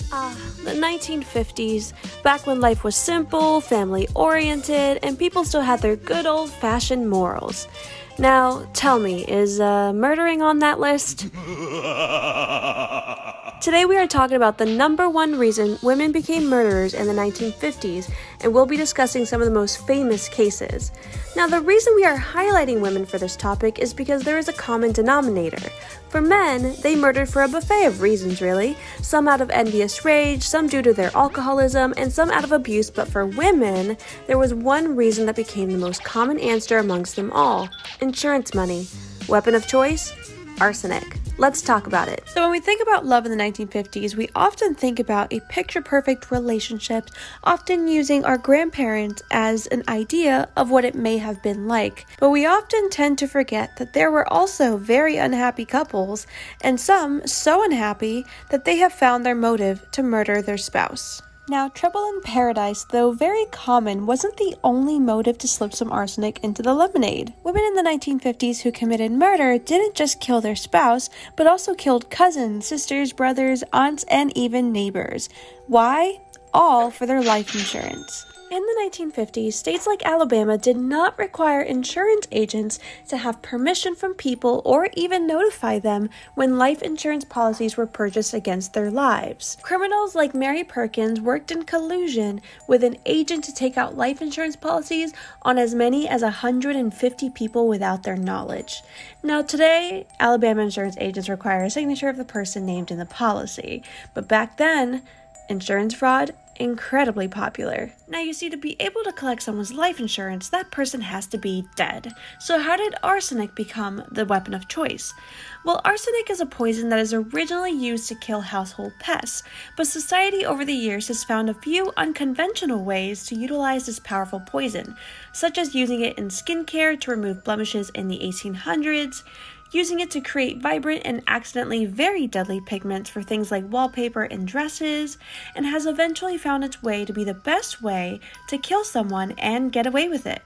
The 1950s, back when life was simple, family-oriented, and people still had their good old-fashioned morals. Now, tell me, is murdering on that list? Today we are talking about the number one reason women became murderers in the 1950s, and we'll be discussing some of the most famous cases. Now, the reason we are highlighting women for this topic is because there is a common denominator. For men, they murdered for a buffet of reasons, really. Some out of envious rage, some due to their alcoholism, and some out of abuse. But for women, there was one reason that became the most common answer amongst them all: insurance money. Weapon of choice? Arsenic. Let's talk about it. So when we think about love in the 1950s, we often think about a picture-perfect relationship, often using our grandparents as an idea of what it may have been like. But we often tend to forget that there were also very unhappy couples, and some so unhappy that they have found their motive to murder their spouse. Now, trouble in paradise, though very common, wasn't the only motive to slip some arsenic into the lemonade. Women in the 1950s who committed murder didn't just kill their spouse, but also killed cousins, sisters, brothers, aunts, and even neighbors. Why? All for their life insurance. In the 1950s, states like Alabama did not require insurance agents to have permission from people or even notify them when life insurance policies were purchased against their lives. Criminals like Mary Perkins worked in collusion with an agent to take out life insurance policies on as many as 150 people without their knowledge. Now today, Alabama insurance agents require a signature of the person named in the policy, but back then, insurance fraud, incredibly popular. Now you see, to be able to collect someone's life insurance, that person has to be dead. So how did arsenic become the weapon of choice? Well, arsenic is a poison that is originally used to kill household pests, but society over the years has found a few unconventional ways to utilize this powerful poison, such as using it in skincare to remove blemishes in the 1800s, using it to create vibrant and accidentally very deadly pigments for things like wallpaper and dresses, and has eventually found its way to be the best way to kill someone and get away with it.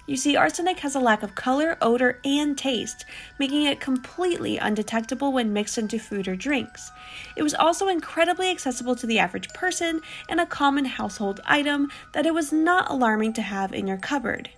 You see, arsenic has a lack of color, odor, and taste, making it completely undetectable when mixed into food or drinks. It was also incredibly accessible to the average person and a common household item that it was not alarming to have in your cupboard.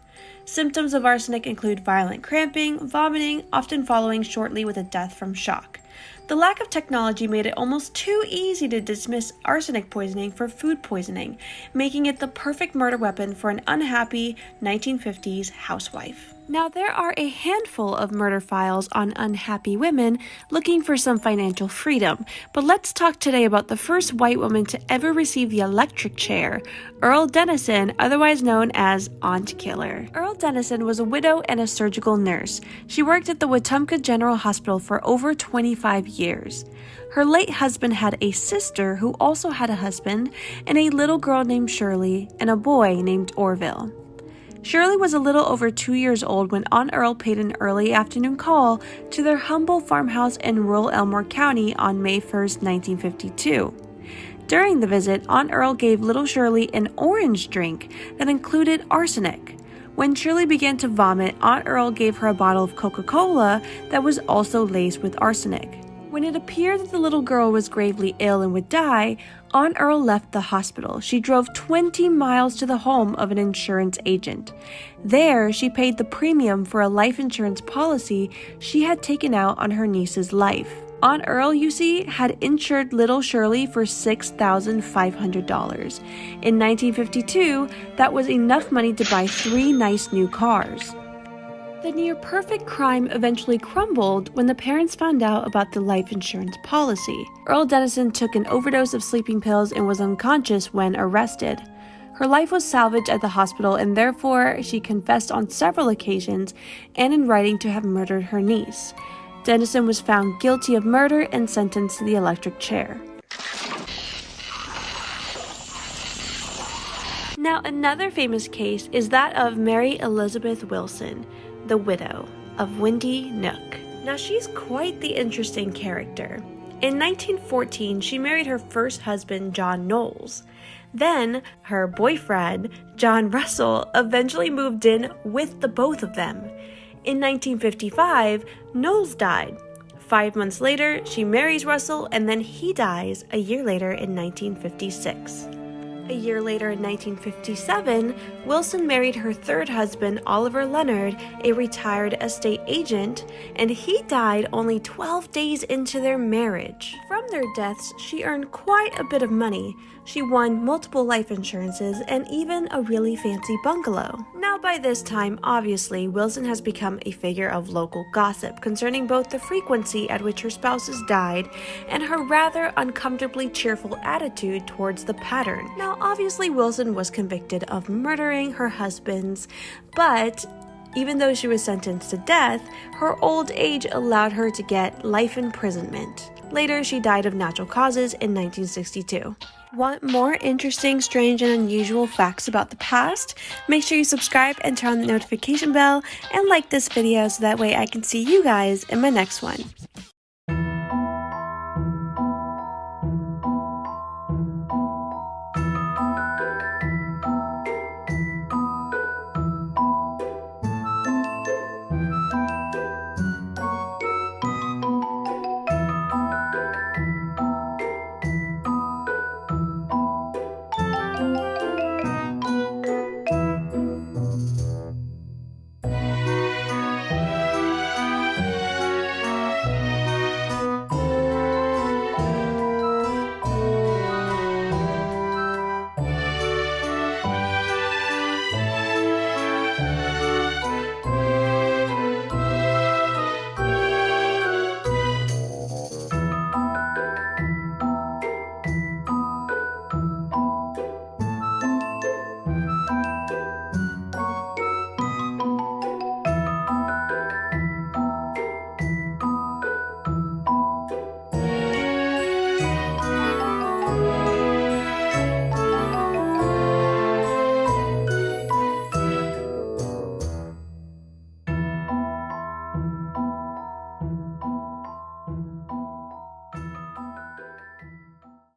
Symptoms of arsenic include violent cramping, vomiting, often following shortly with a death from shock. The lack of technology made it almost too easy to dismiss arsenic poisoning for food poisoning, making it the perfect murder weapon for an unhappy 1950s housewife. Now, there are a handful of murder files on unhappy women looking for some financial freedom, but let's talk today about the first white woman to ever receive the electric chair, Earl Dennison, otherwise known as Aunt Killer. Earl Dennison was a widow and a surgical nurse. She worked at the Wetumpka General Hospital for over 25 years. Her late husband had a sister who also had a husband, and a little girl named Shirley, and a boy named Orville. Shirley was a little over 2 years old when Aunt Earl paid an early afternoon call to their humble farmhouse in rural Elmore County on May 1st, 1952. During the visit, Aunt Earl gave little Shirley an orange drink that included arsenic. When Shirley began to vomit, Aunt Earl gave her a bottle of Coca-Cola that was also laced with arsenic. When it appeared that the little girl was gravely ill and would die, Aunt Earl left the hospital. She drove 20 miles to the home of an insurance agent. There, she paid the premium for a life insurance policy she had taken out on her niece's life. Aunt Earl, you see, had insured little Shirley for $6,500. In 1952, that was enough money to buy 3 nice new cars. The near-perfect crime eventually crumbled when the parents found out about the life insurance policy. Earl Dennison took an overdose of sleeping pills and was unconscious when arrested. Her life was salvaged at the hospital, and therefore she confessed on several occasions and in writing to have murdered her niece. Dennison was found guilty of murder and sentenced to the electric chair. Now, another famous case is that of Mary Elizabeth Wilson, the widow of Wendy Nook. Now, she's quite the interesting character. In 1914, she married her first husband, John Knowles. Then, her boyfriend, John Russell, eventually moved in with the both of them. In 1955, Knowles died. 5 months later, she marries Russell, and then he dies a year later in 1956. A year later in 1957, Wilson married her third husband, Oliver Leonard, a retired estate agent, and he died only 12 days into their marriage. From their deaths, she earned quite a bit of money. She won multiple life insurances and even a really fancy bungalow. Now by this time, obviously, Wilson has become a figure of local gossip concerning both the frequency at which her spouses died and her rather uncomfortably cheerful attitude towards the pattern. Now obviously, Wilson was convicted of murdering her husbands, but even though she was sentenced to death, her old age allowed her to get life imprisonment. Later, she died of natural causes in 1962. Want more interesting, strange, and unusual facts about the past? Make sure you subscribe and turn on the notification bell and like this video so that way I can see you guys in my next one.